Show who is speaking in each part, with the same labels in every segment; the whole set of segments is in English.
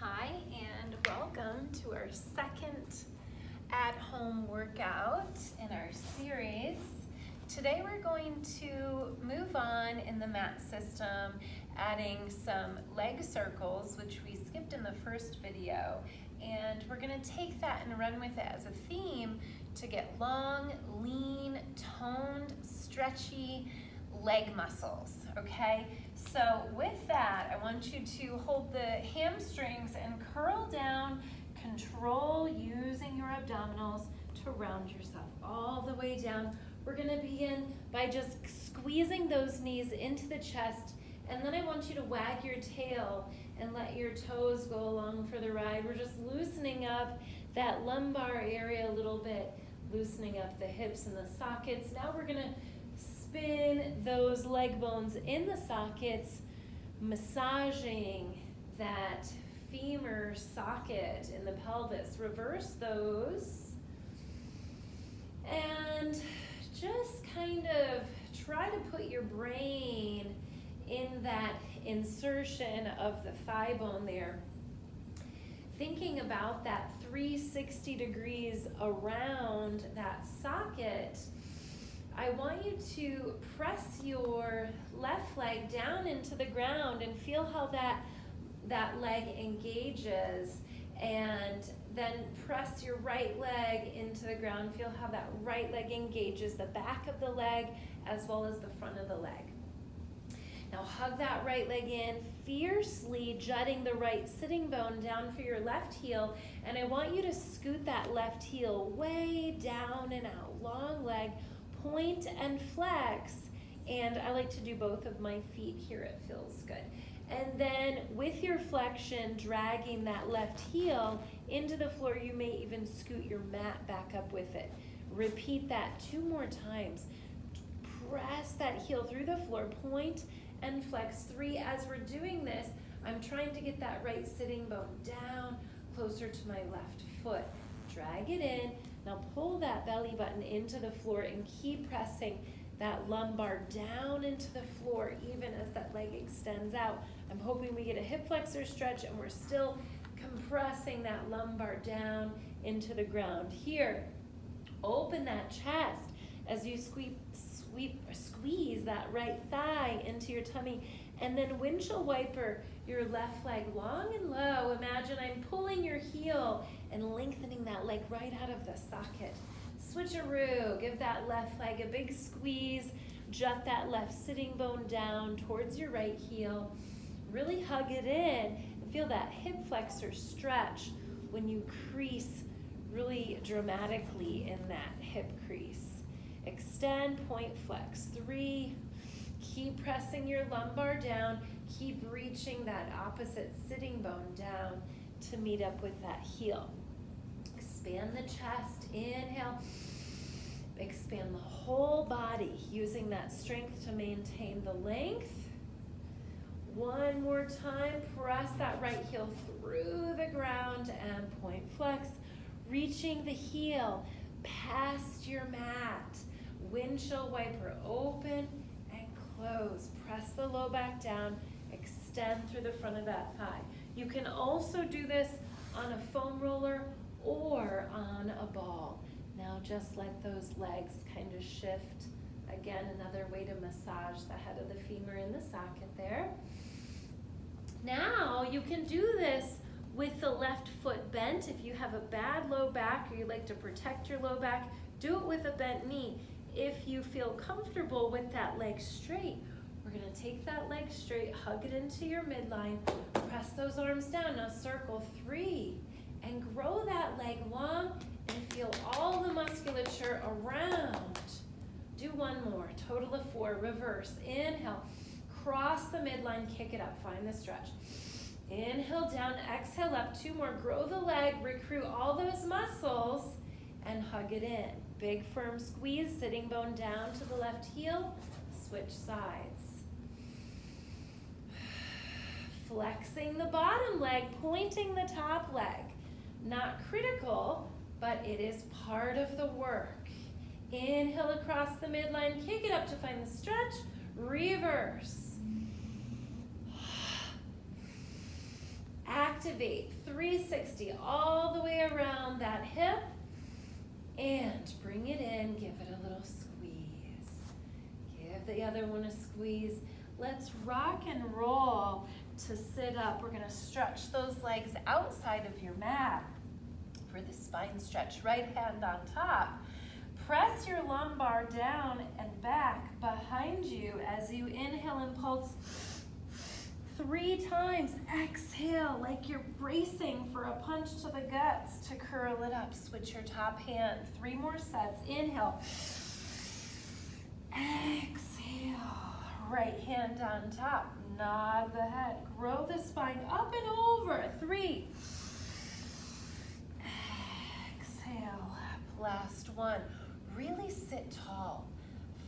Speaker 1: Hi, and welcome to our second at-home workout in our series. Today we're going to move on in the mat system, adding some leg circles, which we skipped in the first video, and we're going to take that and run with it as a theme to get long, lean, toned, stretchy leg muscles, okay? So with that, I want you to hold the hamstrings and curl down, control using your abdominals to round yourself all the way down. We're gonna begin by just squeezing those knees into the chest, and then I want you to wag your tail and let your toes go along for the ride. We're just loosening up that lumbar area a little bit, loosening up the hips and the sockets. Now we're gonna spin those leg bones in the sockets, massaging that femur socket in the pelvis. Reverse those and just kind of try to put your brain in that insertion of the thigh bone there. Thinking about that 360 degrees around that socket, I want you to press your left leg down into the ground and feel how that leg engages, and then press your right leg into the ground. Feel how that right leg engages the back of the leg as well as the front of the leg. Now hug that right leg in, fiercely jutting the right sitting bone down for your left heel, and I want you to scoot that left heel way down and out. Long leg, point and flex, and I like to do both of my feet here, it feels good. And then with your flexion, dragging that left heel into the floor, you may even scoot your mat back up with it. Repeat that 2 more times. Press that heel through the floor, point and flex. 3. As we're doing this, I'm trying to get that right sitting bone down, closer to my left foot. Drag it in. Now pull that belly button into the floor and keep pressing that lumbar down into the floor even as that leg extends out. I'm hoping we get a hip flexor stretch and we're still compressing that lumbar down into the ground. Here, open that chest as you squeeze that right thigh into your tummy, and then windshield wiper your left leg long and low. Imagine I'm pulling your heel and lengthening that leg right out of the socket. Switcheroo, give that left leg a big squeeze, jut that left sitting bone down towards your right heel. Really hug it in and feel that hip flexor stretch when you crease really dramatically in that hip crease. Extend, point, flex. 3, keep pressing your lumbar down, keep reaching that opposite sitting bone down to meet up with that heel. Expand the chest, inhale, expand the whole body, using that strength to maintain the length. 1 more time, press that right heel through the ground and point flex, reaching the heel past your mat. Windshield wiper, open and close. Press the low back down, extend through the front of that thigh. You can also do this on a foam roller or on a ball. Now just let those legs kind of shift. Again, another way to massage the head of the femur in the socket there. Now you can do this with the left foot bent. If you have a bad low back or you like to protect your low back, do it with a bent knee. If you feel comfortable with that leg straight, we're gonna take that leg straight, hug it into your midline, press those arms down. Now circle 3 and grow that leg long and feel all the musculature around. Do 1 more, total of 4, reverse. Inhale, cross the midline, kick it up, find the stretch. Inhale down, exhale up, 2 more, grow the leg, recruit all those muscles, and hug it in. Big firm squeeze, sitting bone down to the left heel, switch sides. Flexing the bottom leg, pointing the top leg. Not critical, but it is part of the work. Inhale across the midline, kick it up to find the stretch, reverse. activate 360 all the way around that hip and bring it in, give it a little squeeze. Give the other one a squeeze. Let's rock and roll to sit up. We're gonna stretch those legs outside of your mat for the spine stretch. Right hand on top. Press your lumbar down and back behind you as you inhale and pulse 3 times. Exhale like you're bracing for a punch to the guts to curl it up. Switch your top hand. 3 more sets. Inhale. Exhale. Right hand on top. Nod the head. Grow the spine up and over. 3. Exhale. Last one. Really sit tall.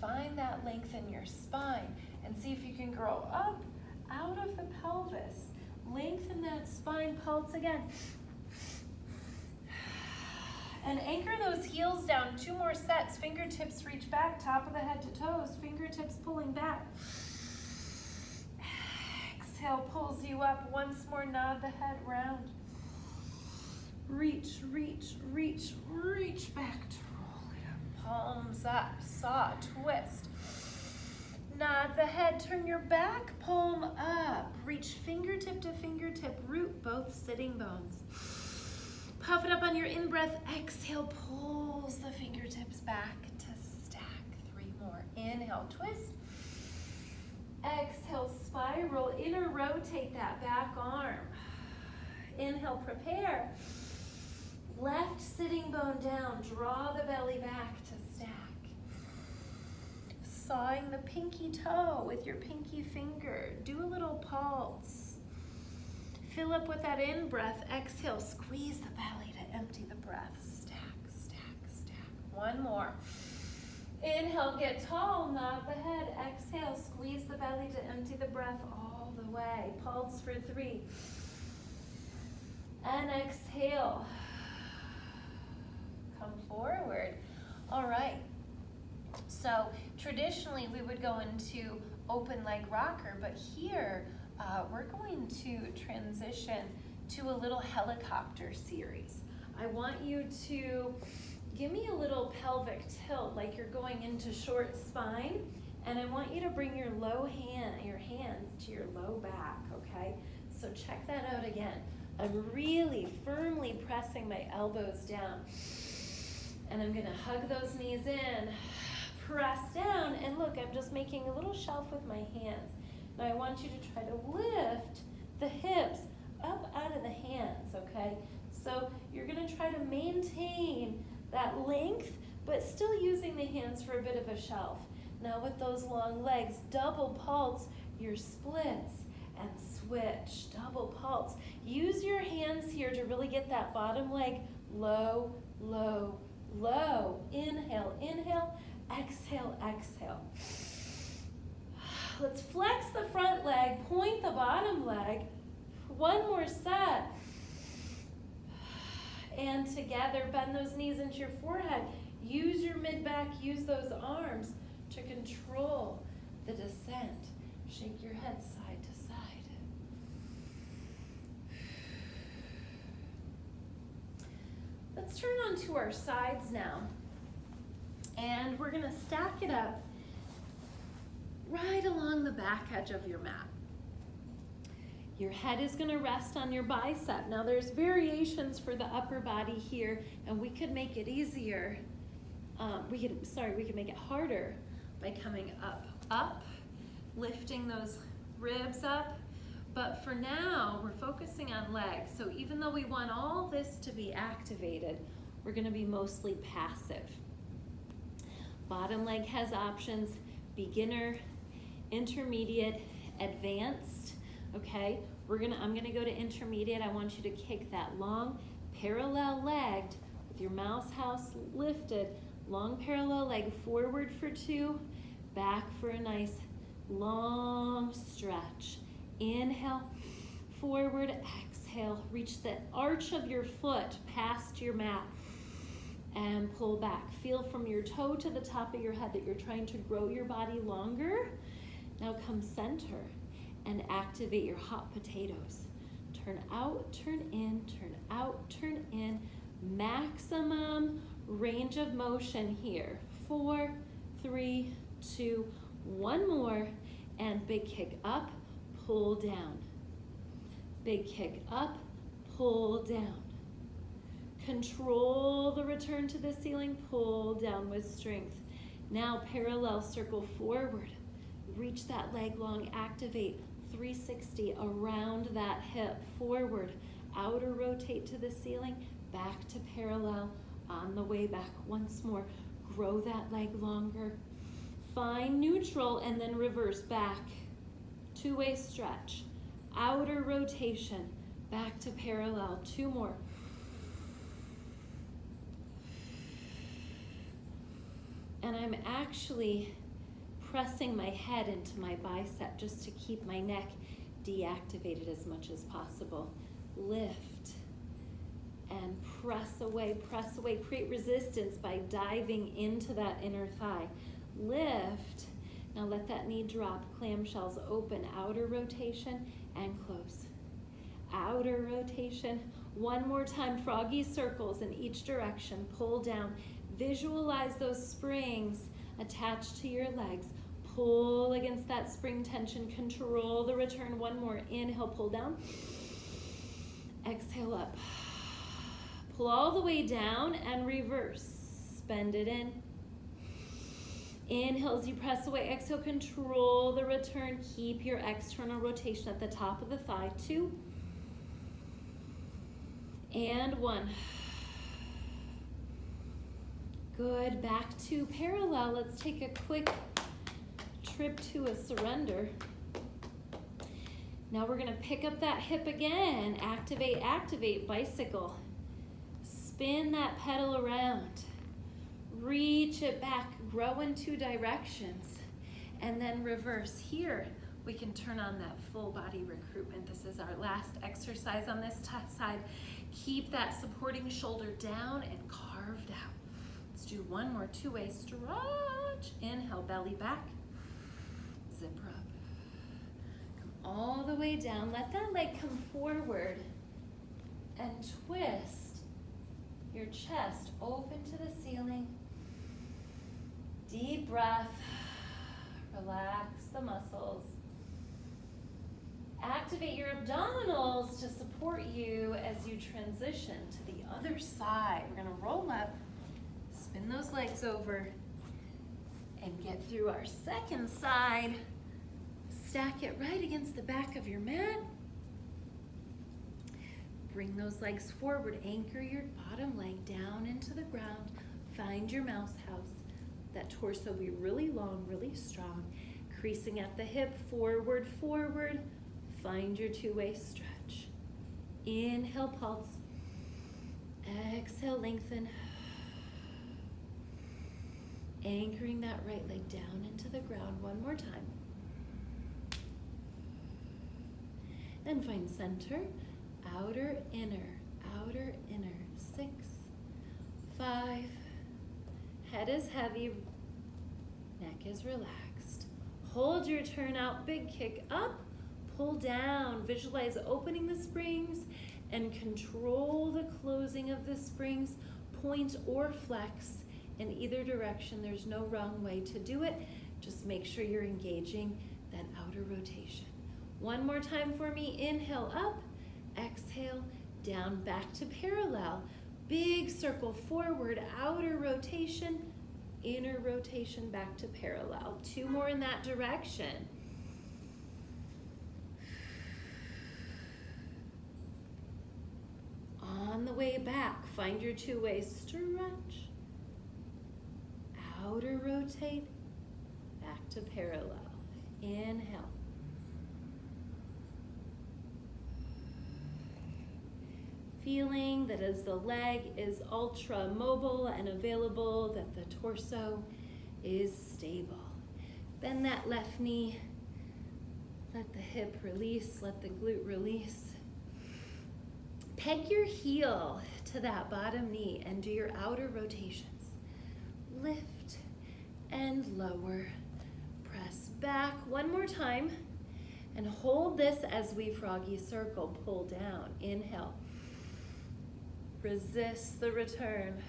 Speaker 1: Find that length in your spine and see if you can grow up out of the pelvis. Lengthen that spine. Pulse again. And anchor those heels down. 2 more sets. Fingertips reach back, top of the head to toes. Fingertips pulling back. Exhale pulls you up. Once more, nod the head round. Reach, reach, reach, reach back to roll it up. Palms up, saw, twist. Nod the head, turn your back palm up. Reach fingertip to fingertip, root both sitting bones. Puff it up on your in-breath. Exhale, pulls the fingertips back to stack. 3 more. Inhale, twist. Exhale, spiral. Inner rotate that back arm. Inhale, prepare. Left sitting bone down. Draw the belly back to stack. Sawing the pinky toe with your pinky finger. Do a little pulse. Fill up with that in-breath. Exhale, squeeze the belly to empty the breath. Stack, stack, stack. 1 more. Inhale, get tall, nod the head. Exhale, squeeze the belly to empty the breath all the way. Pulse for 3. And exhale. Come forward. All right. So traditionally we would go into open leg rocker, but here we're going to transition to a little helicopter series. I want you to give me a little pelvic tilt like you're going into short spine, and I want you to bring your hands to your low back, okay? So check that out again. I'm really firmly pressing my elbows down, and I'm gonna hug those knees in, press down, and look, I'm just making a little shelf with my hands. Now I want you to try to lift the hips up out of the hands, okay? So you're gonna try to maintain that length, but still using the hands for a bit of a shelf. Now with those long legs, double pulse your splits and switch, double pulse. Use your hands here to really get that bottom leg low, low, low. Inhale, inhale, exhale, exhale. Let's flex the front leg, point the bottom leg. 1 more set. And together, bend those knees into your forehead. Use your mid-back, use those arms to control the descent. Shake your head side to side. Let's turn on to our sides now. And we're gonna stack it up right along the back edge of your mat. Your head is gonna rest on your bicep. Now there's variations for the upper body here, and we could make it easier. We could make it harder by coming up, lifting those ribs up. But for now, we're focusing on legs. So even though we want all this to be activated, we're gonna be mostly passive. Bottom leg has options: beginner, intermediate, advanced. Okay, I'm gonna go to intermediate. I want you to kick that long, parallel legged with your mouse house lifted, long parallel leg forward for 2, back for a nice long stretch. Inhale, forward, exhale. Reach the arch of your foot past your mat and pull back. Feel from your toe to the top of your head that you're trying to grow your body longer. Now come center and activate your hot potatoes. turn out, turn in, turn out, turn in. Maximum range of motion here. 4, 3, 2, 1 more, and big kick up, pull down. Big kick up, pull down. Control the return to the ceiling, pull down with strength. Now parallel circle forward. Reach that leg long, activate 360 around that hip, forward, outer rotate to the ceiling, back to parallel, on the way back. Once more, grow that leg longer. Find neutral and then reverse back. Two-way stretch, outer rotation, back to parallel. 2 more. And I'm actually pressing my head into my bicep just to keep my neck deactivated as much as possible. Lift and press away, create resistance by diving into that inner thigh. Lift, now let that knee drop, clamshells open, outer rotation and close. Outer rotation, 1 more time, froggy circles in each direction, pull down. Visualize those springs attached to your legs. Pull against that spring tension, control the return. 1 more, inhale, pull down. Exhale up. Pull all the way down and reverse. Bend it in. Inhale as you press away. Exhale, control the return. Keep your external rotation at the top of the thigh. 2 and 1. Good, back to parallel. Let's take a quick trip to a surrender. Now we're gonna pick up that hip again. Activate, activate, bicycle. Spin that pedal around. Reach it back, grow in 2 directions, and then reverse. Here, we can turn on that full body recruitment. This is our last exercise on this side. Keep that supporting shoulder down and carved out. Let's do 1 more 2-way stretch. Inhale, belly back. Zipper up. Come all the way down. Let that leg come forward and twist your chest open to the ceiling. Deep breath. Relax the muscles. Activate your abdominals to support you as you transition to the other side. We're gonna roll up, spin those legs over, and get through our second side. Stack it right against the back of your mat. Bring those legs forward. Anchor your bottom leg down into the ground. Find your mouse house. That torso be really long, really strong. Creasing at the hip, forward, forward. Find your 2-way stretch. Inhale, pulse. Exhale, lengthen. Anchoring that right leg down into the ground 1 more time. And find center. Outer, inner, outer, inner. 6, 5. Head is heavy. Neck is relaxed. Hold your turn out. Big kick up. Pull down. Visualize opening the springs and control the closing of the springs. Point or flex in either direction. There's no wrong way to do it. Just make sure you're engaging that outer rotation. 1 more time for me. Inhale up, exhale down, back to parallel. Big circle forward, outer rotation, inner rotation, back to parallel. 2 more in that direction. On the way back, find your 2-way stretch. Outer rotate, back to parallel. Inhale. Feeling that as the leg is ultra mobile and available, that the torso is stable. Bend that left knee. Let the hip release, let the glute release. Peg your heel to that bottom knee and do your outer rotations. Lift and lower. Press back 1 more time. And hold this as we froggy circle, pull down, inhale. Resist the return.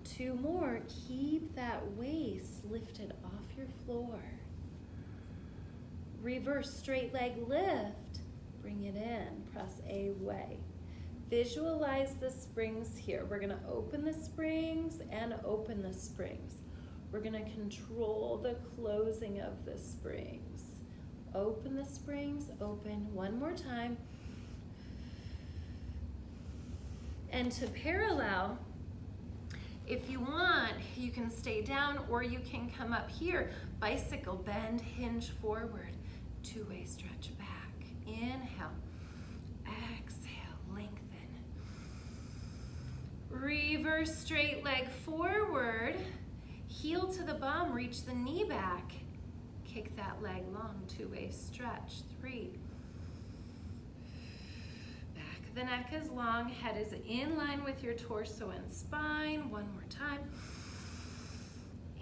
Speaker 1: 2 more, keep that waist lifted off your floor. Reverse straight leg lift, bring it in, press away. Visualize the springs here. We're gonna open the springs and open the springs. We're gonna control the closing of the springs. Open the springs, open, one more time. And to parallel, if you want, you can stay down or you can come up here. Bicycle, bend, hinge forward. 2-way stretch back. Inhale, exhale, lengthen. Reverse straight leg forward. Heel to the bum, reach the knee back. Kick that leg long, 2-way stretch. 3. The neck is long, head is in line with your torso and spine. One more time.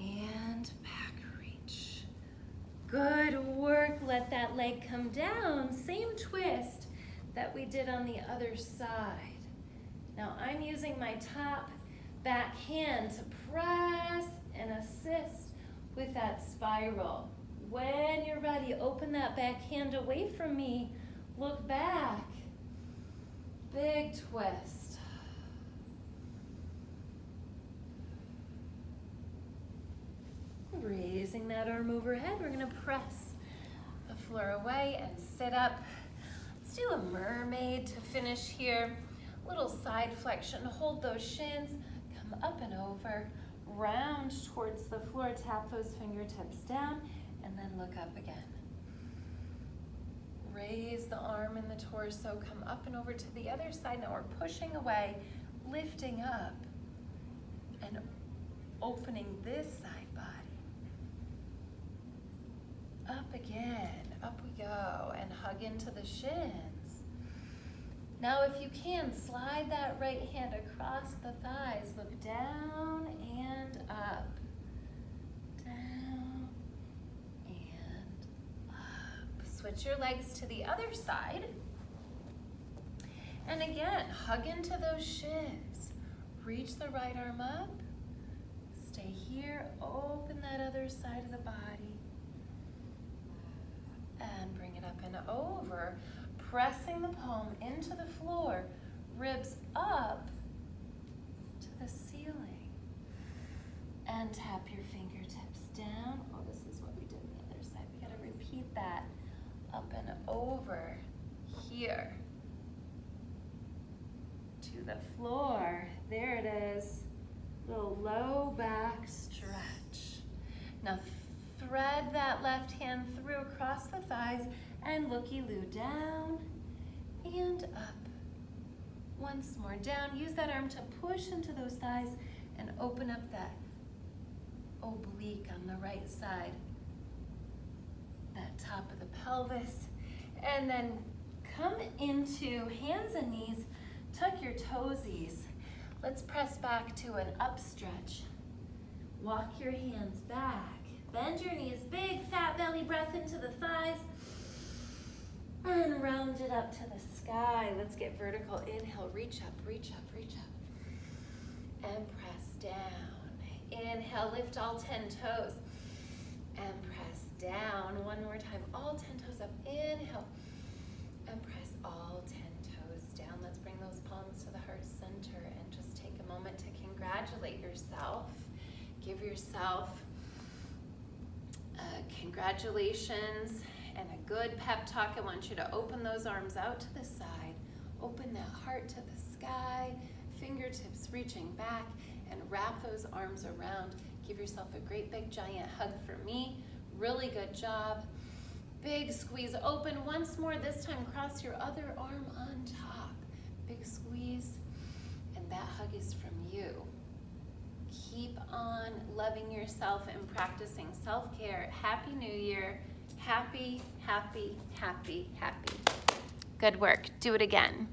Speaker 1: And back reach. Good work. Let that leg come down. Same twist that we did on the other side. Now I'm using my top back hand to press and assist with that spiral. When you're ready, open that back hand away from me. Look back. Big twist. Raising that arm overhead, we're gonna press the floor away and sit up. Let's do a mermaid to finish here. Little side flexion, hold those shins, come up and over, round towards the floor, tap those fingertips down, and then look up again. Raise the arm and the torso, come up and over to the other side. Now we're pushing away, lifting up, and opening this side body. Up again, up we go, and hug into the shins. Now if you can, slide that right hand across the thighs. Look down and up. Down and up. Switch your legs to the other side. And again, hug into those shins. Reach the right arm up. Stay here, open that other side of the body. And bring it up and over. Pressing the palm into the floor, ribs up to the ceiling. And tap your fingertips down. Oh, this is what we did on the other side. We gotta repeat that. Up and over here. To the floor. There it is. Little low back stretch. Now thread that left hand through across the thighs and looky-loo down and up. Once more down. Use that arm to push into those thighs and open up that oblique on the right side. That top of the pelvis. And then come into hands and knees. Tuck your toesies. Let's press back to an up stretch. Walk your hands back. Bend your knees. Big fat belly breath into the thighs. And round it up to the sky. Let's get vertical. Inhale, reach up, reach up, reach up. And press down. Inhale, lift all 10 toes. And press down. One more time, all 10 toes up. Inhale. And press all 10 toes down. Let's bring those palms to the heart center and just take a moment to congratulate yourself. Give yourself congratulations and a good pep talk. I want you to open those arms out to the side. Open that heart to the sky. Fingertips reaching back and wrap those arms around. Give yourself a great big giant hug for me. Really good job. Big squeeze open once more. This time cross your other arm on top. Big squeeze. And that hug is from you. Keep on loving yourself and practicing self-care. Happy New Year. Happy, happy, happy, happy. Good work. Do it again.